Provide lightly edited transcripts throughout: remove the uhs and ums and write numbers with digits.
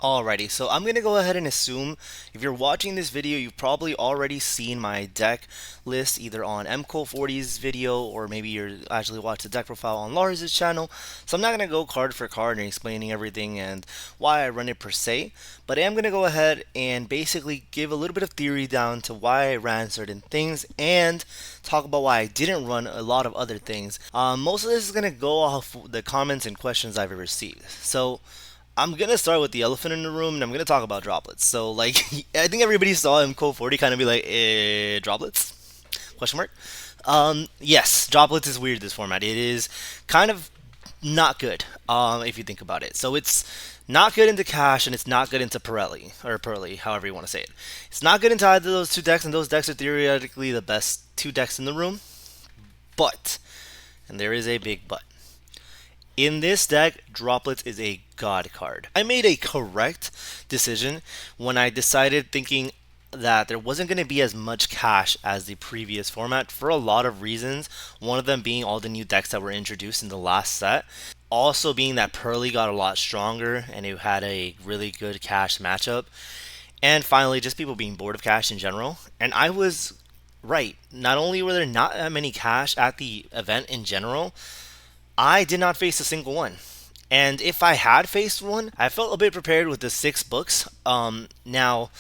Alrighty, so I'm gonna go ahead and assume if you're watching this video, you've probably already seen my deck list either on MCO40's video or maybe you're actually watching the deck profile on Lars's channel. So I'm not gonna go card for card and explaining everything and why I run it per se, but I am gonna go ahead and basically give a little bit of theory down to why I ran certain things and talk about why I didn't run a lot of other things. Most of this is gonna go off the comments and questions I've received. So I'm gonna start with the elephant in the room, and I'm gonna talk about droplets. So, like, I think everybody saw MCO 40 kind of be like, droplets? Question mark. Yes, droplets is weird. This format, it is kind of not good. If you think about it, so it's not good into Cash, and it's not good into Pirelli or Pearly, however you want to say it. It's not good into either of those two decks, and those decks are theoretically the best two decks in the room. But, and there is a big but. In this deck, Droplets is a god card. I made a correct decision when I decided thinking that there wasn't going to be as much cash as the previous format for a lot of reasons. One of them being all the new decks that were introduced in the last set. Also being that Pearly got a lot stronger and it had a really good cash matchup. And finally, just people being bored of cash in general. And I was right. Not only were there not that many cash at the event in general, I did not face a single one. And if I had faced one, I felt a bit prepared with the six books. Now,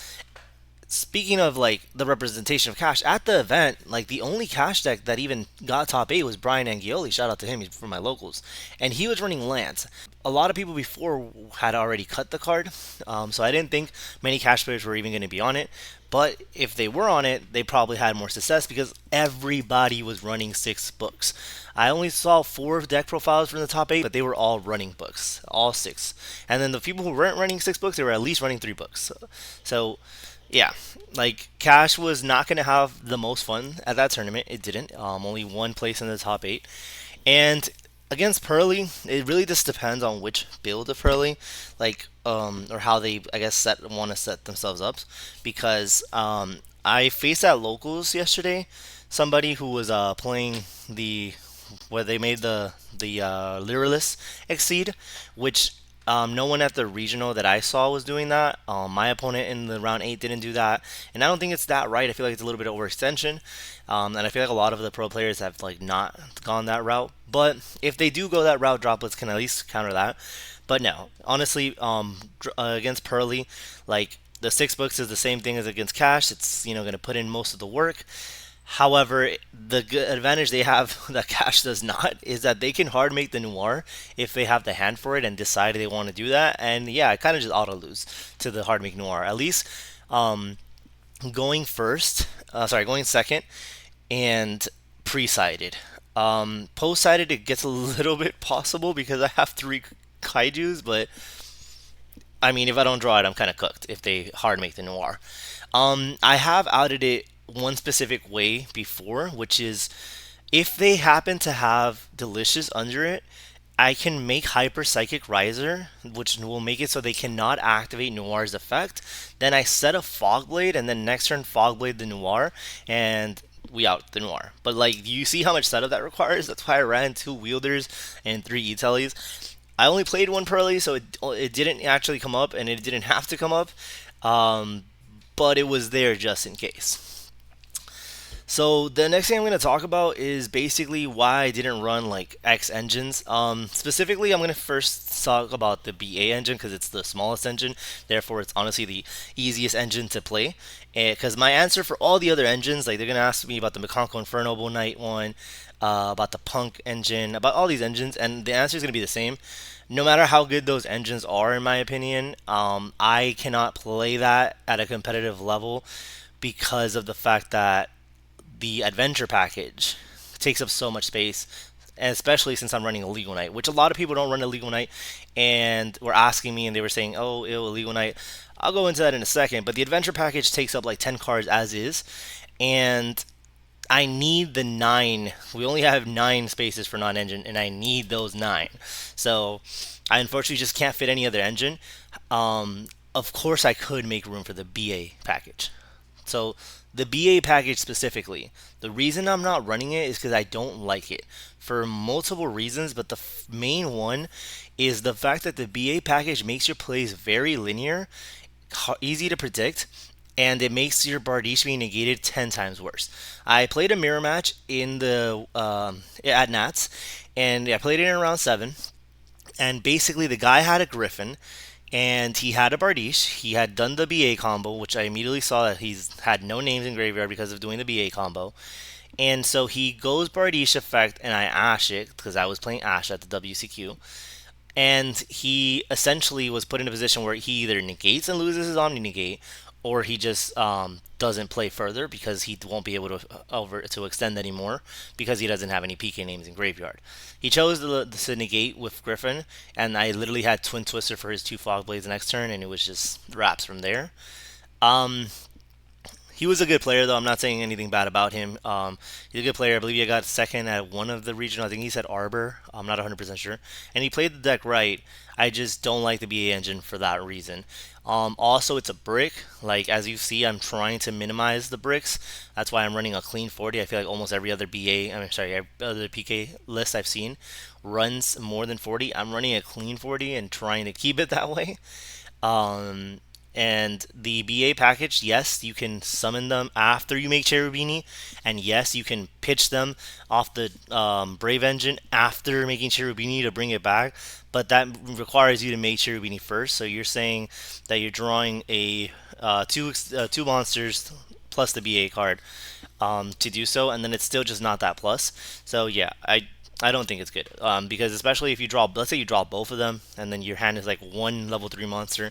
speaking of like the representation of cash at the event, like the only cash deck that even got top eight was Brian Angioli. Shout out to him, he's from my locals, and he was running Lance. A lot of people before had already cut the card, so I didn't think many cash players were even going to be on it. But if they were on it, they probably had more success because everybody was running six books. I only saw four deck profiles from the top eight, but they were all running books, all six. And then the people who weren't running six books, they were at least running three books. So yeah, like Cash was not going to have the most fun at that tournament. It didn't. Only one place in the top eight, and against Pearly, it really just depends on which build of Pearly, like or how they I guess want to set themselves up, because I faced at locals yesterday somebody who was playing the where they made the Lyralist exceed, which no one at the regional that I saw was doing that. My opponent in the round 8 didn't do that, and I don't think it's that right. I feel like it's a little bit of overextension, and I feel like a lot of the pro players have like not gone that route. But if they do go that route, droplets can at least counter that. But no, honestly, against Pearly, like the six books is the same thing as against Cash. It's going to put in most of the work. However, the good advantage they have that Cash does not is that they can hard make the Noir if they have the hand for it and decide they want to do that. And yeah, I kind of just auto lose to the hard make Noir. At least um, going second and pre-sided. Post-sided it gets a little bit possible because I have three kaijus, but I mean if I don't draw it, I'm kind of cooked if they hard make the Noir. I have outed it one specific way before, which is if they happen to have Delicious under it, I can make Hyper Psychic Riser, which will make it so they cannot activate Noir's effect. Then I set a Fog Blade, and then next turn Fog Blade the Noir, and we out the Noir. But like, you see how much setup that requires? That's why I ran two Wielders and three E-Tellies. I only played one Pearly, so it didn't actually come up, and it didn't have to come up. But it was there just in case. So the next thing I'm going to talk about is basically why I didn't run like X engines. Specifically, I'm going to first talk about the BA engine because it's the smallest engine. Therefore, it's honestly the easiest engine to play. Because my answer for all the other engines, like they're going to ask me about the Mekonko Inferno Knight one, about the Punk engine, about all these engines, and the answer is going to be the same. No matter how good those engines are, in my opinion, I cannot play that at a competitive level because of the fact that the adventure package takes up so much space, and especially since I'm running Illegal Knight, which a lot of people don't run Illegal Knight, and were asking me and they were saying, oh, Illegal Knight. I'll go into that in a second, but the adventure package takes up like 10 cards as is, and I need the 9. We only have 9 spaces for non-engine, and I need those 9. So I unfortunately just can't fit any other engine. Of course, I could make room for the BA package. So the BA package specifically, the reason I'm not running it is because I don't like it for multiple reasons, but the main one is the fact that the BA package makes your plays very linear, easy to predict, and it makes your Bardiche being negated 10 times worse. I played a mirror match in the at Nats, and I played it in round 7, and basically the guy had a Griffin, and he had a Bardiche. He had done the BA combo, which I immediately saw that he's had no names in graveyard because of doing the BA combo. And so he goes Bardiche effect, and I Ash it because I was playing Ash at the WCQ. And he essentially was put in a position where he either negates and loses his Omni Negate, or he just doesn't play further because he won't be able to extend anymore because he doesn't have any PK names in graveyard. He chose to negate with Griffin, and I literally had Twin Twister for his 2 Fog Blades next turn, and it was just wraps from there. Um, he was a good player, though. I'm not saying anything bad about him. He's a good player. I believe he got second at one of the regional. I think he said Arbor. I'm not 100% sure. And he played the deck right. I just don't like the BA engine for that reason. Also, it's a brick. Like, as you see, I'm trying to minimize the bricks. That's why I'm running a clean 40. I feel like almost every other every other PK list I've seen runs more than 40. I'm running a clean 40 and trying to keep it that way. Um, and the BA package, yes, you can summon them after you make Cherubini, and yes, you can pitch them off the Brave Engine after making Cherubini to bring it back. But that requires you to make Cherubini first. So you're saying that you're drawing a two monsters plus the BA card to do so, and then it's still just not that plus. So yeah, I don't think it's good because especially if you draw, let's say you draw both of them, and then your hand is like one level 3 monster,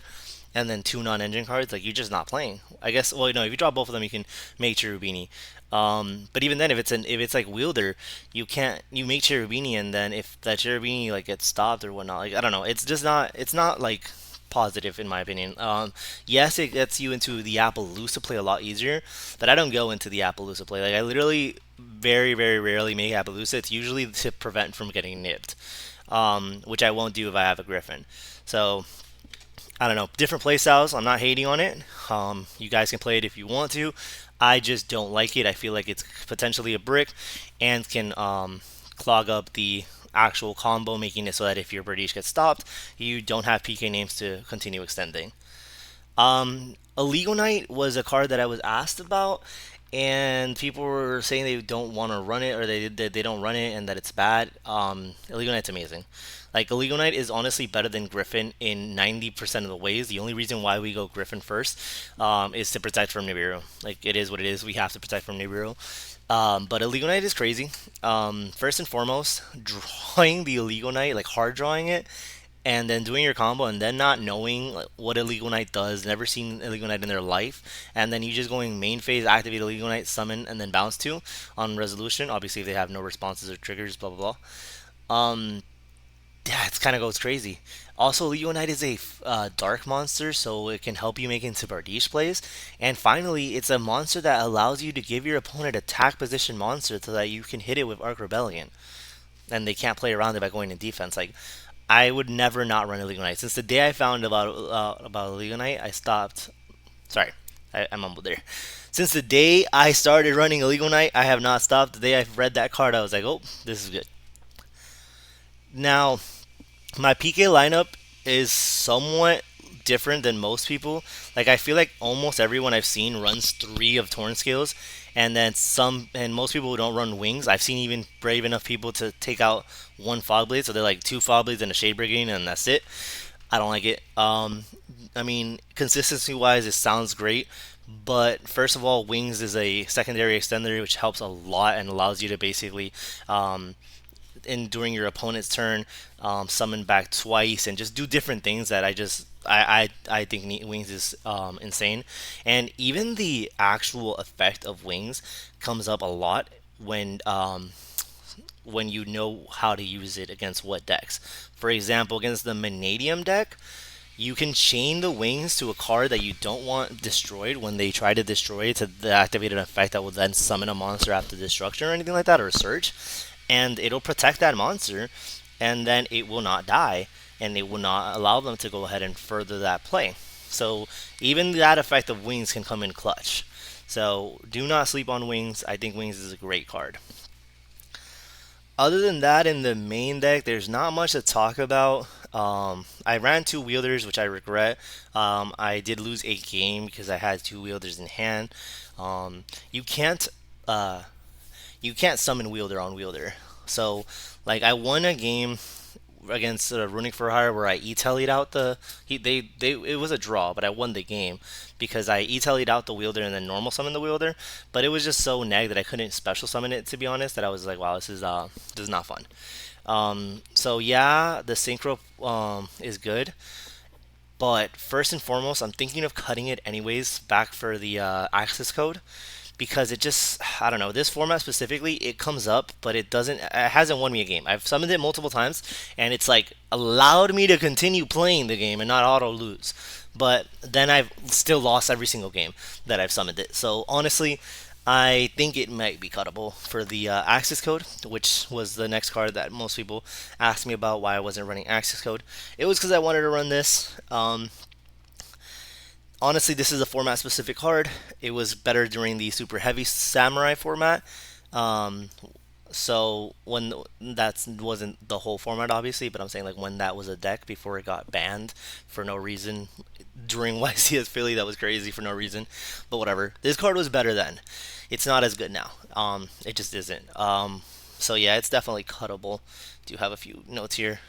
and then 2 non-engine cards, like you're just not playing. I guess. Well, no, if you draw both of them, you can make Cherubini. But even then, if it's like wielder, you can't you make Cherubini, and then if that Cherubini like gets stopped or whatnot, like I don't know, it's not like positive in my opinion. Yes, it gets you into the Appaloosa play a lot easier, but I don't go into the Appaloosa play. Like I literally very rarely make Appaloosa. It's usually to prevent from getting nipped, which I won't do if I have a Griffin. So I don't know, different play styles. I'm not hating on it. You guys can play it if you want to. I just don't like it. I feel like it's potentially a brick and can clog up the actual combo, making it so that if your British gets stopped, you don't have PK names to continue extending. Illegal Knight was a card that I was asked about, and people were saying they don't want to run it or they don't run it and that it's bad. Illegal Knight's amazing. Like Illegal Knight is honestly better than Griffin in 90% of the ways. The only reason why we go Griffin first is to protect from Nibiru. Like it is what it is. We have to protect from Nibiru. But Illegal Knight is crazy. First and foremost, drawing the Illegal Knight, like hard drawing it, and then doing your combo and then not knowing like, what Illegal Knight does, never seen Illegal Knight in their life, and then you just going main phase, activate Illegal Knight, summon, and then bounce to on resolution. Obviously, if they have no responses or triggers, blah blah blah. Yeah, it kind of goes crazy. Also, Illegal Knight is a dark monster, so it can help you make into Bardiche plays. And finally, it's a monster that allows you to give your opponent attack position monster so that you can hit it with Arc Rebellion, and they can't play around it by going in defense. Like I would never not run Illegal Knight. Since the day I found about Illegal Knight, I stopped. Sorry, I mumbled there. Since the day I started running Illegal Knight, I have not stopped. The day I read that card, I was like, oh, this is good. Now, my PK lineup is somewhat different than most people. Like I feel like almost everyone I've seen runs 3 of Torn Scales, and then and most people who don't run wings. I've seen even brave enough people to take out 1 Fog Blade, so they're like 2 Fog Blades and a Shade Brigade, and that's it. I don't like it. I mean, consistency wise, it sounds great. But first of all, Wings is a secondary extender, which helps a lot and allows you to basically in during your opponent's turn, summon back twice and just do different things that I think Wings is insane. And even the actual effect of Wings comes up a lot when you know how to use it against what decks. For example, against the Manadium deck, you can chain the wings to a card that you don't want destroyed when they try to destroy it to activate an effect that will then summon a monster after destruction or anything like that, or a search, and it'll protect that monster, and then it will not die, and it will not allow them to go ahead and further that play. So even that effect of wings can come in clutch. So do not sleep on Wings. I think Wings is a great card. Other than that, in the main deck, there's not much to talk about. I ran two wielders, which I regret. I did lose a game because I had two wielders in hand. Um, you can't uh, you can't summon wielder on wielder. So, like, I won a game against Runic for Hire where I e-tallied out they it was a draw, but I won the game because I e-tallied out the wielder and then normal summoned the wielder. But it was just so neg that I couldn't special summon it, to be honest. That I was like, wow, this is not fun. So yeah, the synchro is good, but first and foremost, I'm thinking of cutting it anyways back for the access code because it just, I don't know, this format specifically, it comes up, but it hasn't won me a game. I've summoned it multiple times, and it's like allowed me to continue playing the game and not auto lose. But then I've still lost every single game that I've summoned it. So honestly, I think it might be cuttable for the access code, which was the next card that most people asked me about why I wasn't running access code. It was because I wanted to run this. Honestly, this is a format specific card. It was better during the super heavy samurai format. Um, so when that wasn't the whole format, obviously, but I'm saying like when that was a deck before it got banned for no reason during YCS Philly, that was crazy for no reason. But whatever. This card was better then. It's not as good now. It just isn't. So yeah, it's definitely cuttable. Do have a few notes here.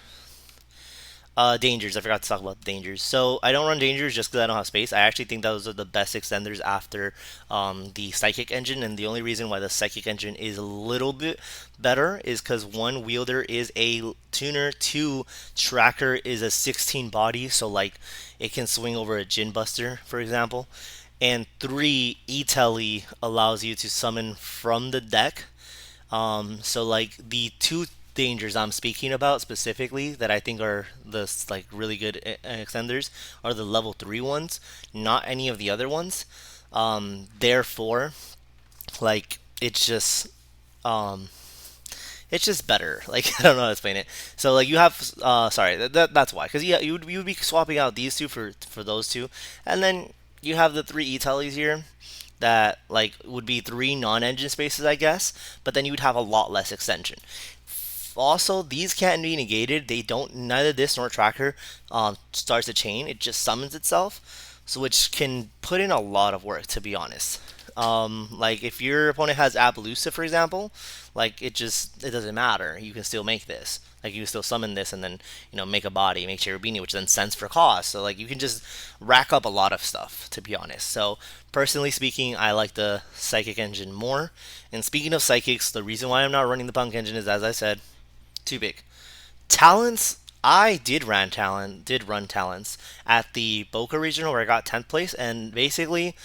Dangers. I forgot to talk about dangers. So I don't run dangers just because I don't have space. I actually think those are the best extenders after the psychic engine, and the only reason why the psychic engine is a little bit better is because one, wielder is a tuner, two, tracker is a 16 body, so like it can swing over a Jin Buster, for example, and three, E-Telly allows you to summon from the deck. So like the two dangers I'm speaking about specifically that I think are the like really good extenders are the level 3 ones, not any of the other ones. Therefore, like um it's just better. Like I don't know how to explain it. So like you have sorry, that's why, cuz yeah, you would be swapping out these two for those two. And then you have the three E-Tellies here that like would be three non-engine spaces, I guess, but then you would have a lot less extension. Also, these can't be negated. They don't. Neither this nor tracker starts a chain. It just summons itself, so which can put in a lot of work, to be honest. Like if your opponent has Appaloosa, for example, like it doesn't matter. You can still make this. Like you can still summon this and then make a body, make Cherubini, which then sends for cost. So like you can just rack up a lot of stuff, to be honest. So personally speaking, I like the Psychic engine more. And speaking of psychics, the reason why I'm not running the Punk engine is, as I said, too big. Talents. I did run talents at the Boca regional where I got 10th place, and basically,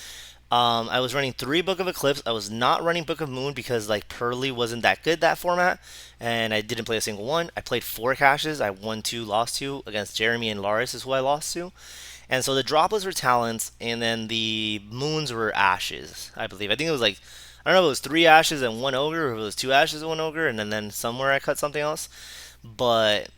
I was running three Book of Eclipse. I was not running Book of Moon because like Pearly wasn't that good that format, and I didn't play a single one. I played four caches. I won two, lost two against Jeremy and Laris is who I lost to, and so the droplets were talents, and then the moons were ashes. I believe. I think it was like I don't know if it was three ashes and one ogre, or if it was two ashes and one ogre, and then somewhere I cut something else. But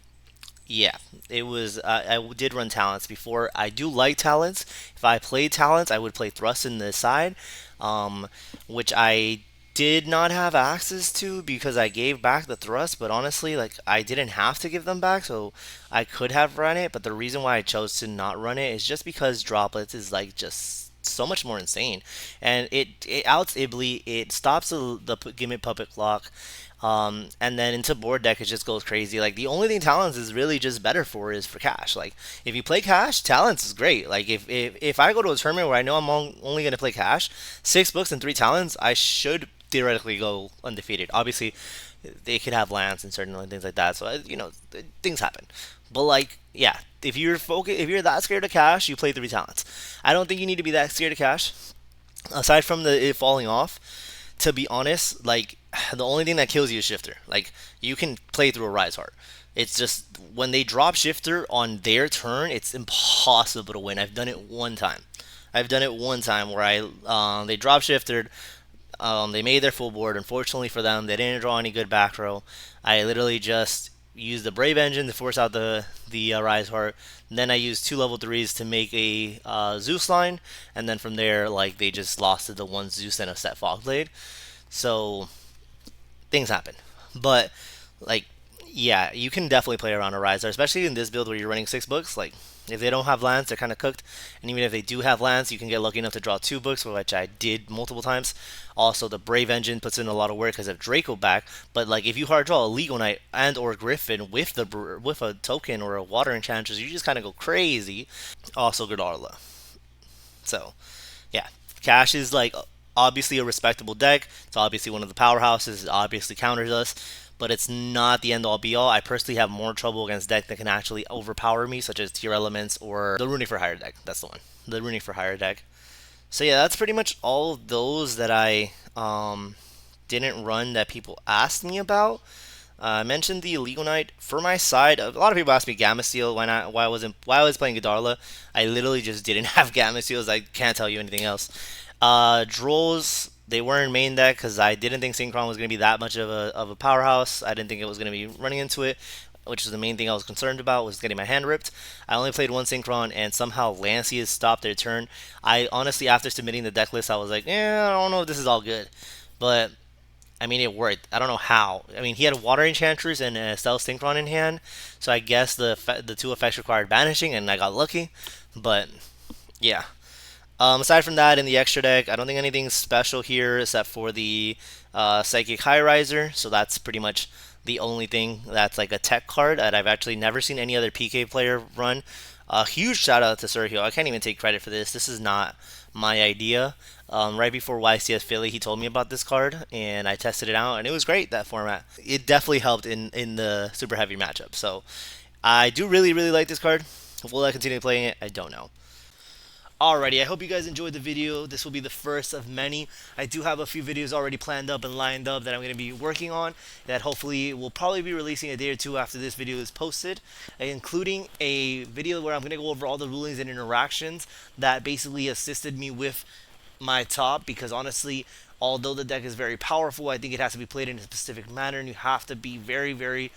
yeah, it was. I did run talents before. I do like talents. If I played talents, I would play thrust in the side, um, which I did not have access to because I gave back the thrust. But honestly, like I didn't have to give them back, so I could have run it. But the reason why I chose to not run it is just because droplets is like just so much more insane, and it outs Ibly. It stops the gimmick puppet clock. And then into board deck, it just goes crazy. Like the only thing Talents is really just better for is for cash. Like if you play cash, Talents is great. Like if I go to a tournament where I know I'm only going to play cash, 6 books and 3 talents, I should theoretically go undefeated. Obviously, they could have lands and certain things like that. So things happen. But like yeah, if you're that scared of cash, you play 3 talents. I don't think you need to be that scared of cash. Aside from it falling off, to be honest, like the only thing that kills you is Shifter. Like you can play through a Rise Heart. It's just when they drop Shifter on their turn, it's impossible to win. I've done it one time. I've done it one time where they drop Shifted. They made their full board. Unfortunately for them, they didn't draw any good back row. I literally just use the Brave engine to force out the Rise Heart. Then I used two level threes to make a Zeus line, and then from there, like they just lost to the one Zeus and a set Fogblade. So things happen, but like yeah, you can definitely play around a Riser, especially in this build where you're running six books. Like if they don't have lands, they're kind of cooked, and even if they do have lands, you can get lucky enough to draw two books, which I did multiple times. Also, the Brave engine puts in a lot of work because of Draco back. But like if you hard draw a Legal Knight and or Griffin with with a token or a Water Enchantress, you just kind of go crazy. Also, Godarla. So yeah, Cash is like obviously a respectable deck. It's obviously one of the powerhouses. It obviously counters us, but it's not the end all be all. I personally have more trouble against decks that can actually overpower me, such as Tier Elements or the Runic for Hire deck. That's the one. The Runic for Hire deck. So yeah, that's pretty much all of those that I didn't run that people asked me about. I mentioned the Illegal Knight for my side. A lot of people asked me Gamma Steel why I was playing Godarla. I literally just didn't have Gamma Steels. I can't tell you anything else. Drolls, they were in main deck because I didn't think Synchron was going to be that much of a powerhouse. I didn't think it was going to be running into it, which is the main thing I was concerned about, was getting my hand ripped. I only played one Synchron, and somehow Lancey has stopped their turn. I honestly, after submitting the deck list, I was like, I don't know if this is all good. But I mean, it worked. I don't know how. I mean, he had a Water Enchantress and a Stealth Synchron in hand, so I guess the two effects required banishing, and I got lucky. But yeah. Aside from that, in the extra deck, I don't think anything special here except for the Psychic High Riser. So that's pretty much the only thing that's like a tech card that I've actually never seen any other PK player run. A huge shout out to Sergio. I can't even take credit for this. This is not my idea. Right before YCS Philly, he told me about this card, and I tested it out, and it was great, that format. It definitely helped in the super heavy matchup. So I do really, really like this card. Will I continue playing it? I don't know. Alrighty, I hope you guys enjoyed the video. This will be the first of many. I do have a few videos already planned up and lined up that I'm going to be working on that hopefully will probably be releasing a day or two after this video is posted, including a video where I'm going to go over all the rulings and interactions that basically assisted me with my top, because honestly, although the deck is very powerful, I think it has to be played in a specific manner, and you have to be very, very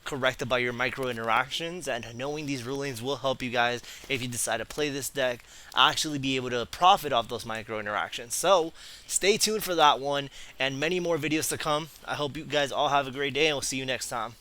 corrected by your micro interactions, and knowing these rulings will help you guys, if you decide to play this deck, actually be able to profit off those micro interactions. So stay tuned for that one and many more videos to come. I hope you guys all have a great day, and we'll see you next time.